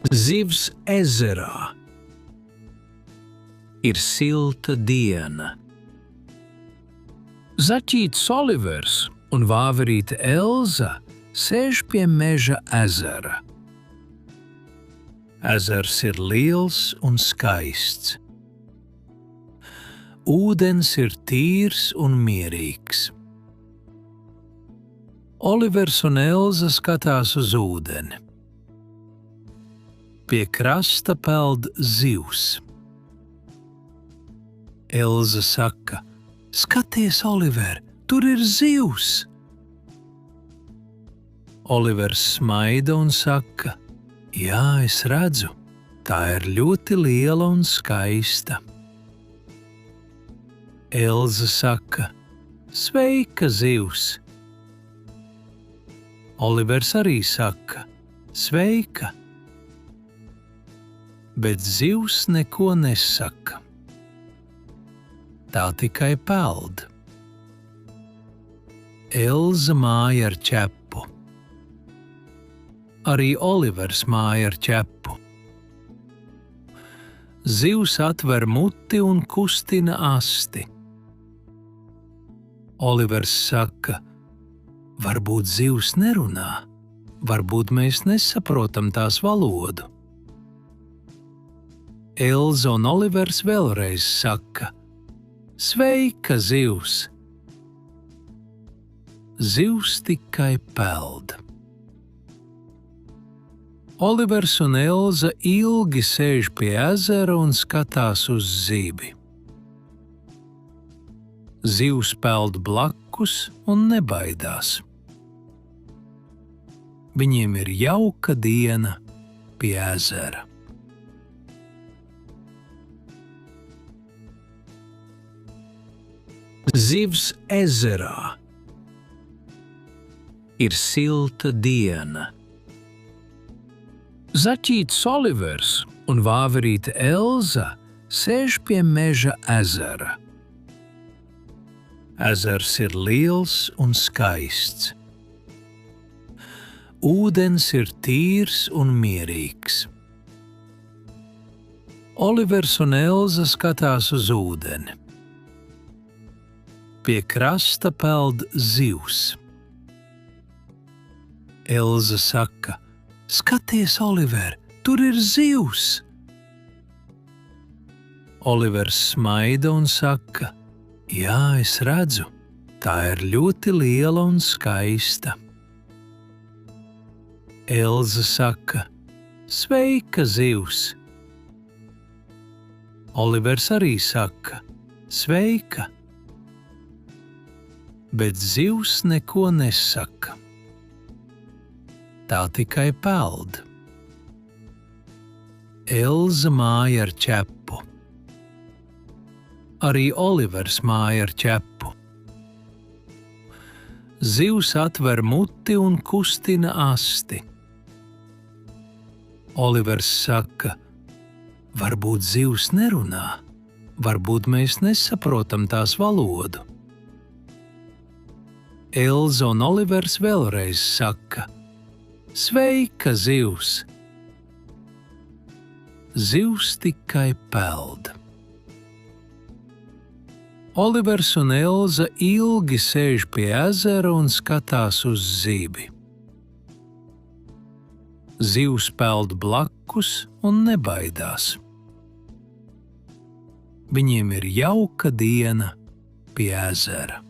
Zivs ezerā. Ir silta diena. Zaķītis Olivers un vāverīte Elza sēž pie meža ezera. Ezers ir liels un skaists. Ūdens ir tīrs un mierīgs. Olivers un Elza skatās uz ūdeni. Pie krasta peld zivs. Elza saka: "Skaties, Oliver, tur ir zivs!" Olivers smaida un saka: "Jā, es redzu, tā ir ļoti liela un skaista." Elza saka: "Sveika, zivs!" Olivers arī saka: "Sveika!" Bet zivs neko nesaka. Tā tikai peld. Elza māja ar ķepu. Arī Olivers māja ar ķepu. Zivs atver muti un kustina asti. Olivers saka: "Varbūt zivs nerunā, varbūt mēs nesaprotam tās valodu." Elza un Olivers vēlreiz saka: "Sveika, zivs!" Zivs tikai peld. Olivers un Elza ilgi sēž pie ezera un skatās uz zibi. Zivs peld blakus un nebaidās. Viņiem ir jauka diena pie ezera. Zivs ezerā. Ir silta diena. Zaķītis Olivers un vāverīte Elza sēž pie meža ezera. Ezers ir liels un skaists. Ūdens ir tīrs un mierīgs. Olivers un Elza skatās uz ūdeni. Pie krasta peld zivs. Elza saka: "Skaties, Oliver, tur ir zivs!" Olivers smaida un saka: "Jā, es redzu, tā ir ļoti liela un skaista." Elza saka: "Sveika, zivs!" Olivers arī saka: "Sveika!" Bet zivs neko nesaka. Tā tikai peld. Elza māja ar ķepu. Arī Olivers māja ar ķepu. Zivs atver muti un kustina asti. Olivers saka: "Varbūt zivs nerunā, varbūt mēs nesaprotam tās valodu." Elza un Olivers vēlreiz saka: "Sveika, zivs!" Zivs tikai peld. Olivers un Elza ilgi sēž pie ezera un skatās uz zibi. Zivs peld blakus un nebaidās. Viņiem ir jauka diena pie ezera.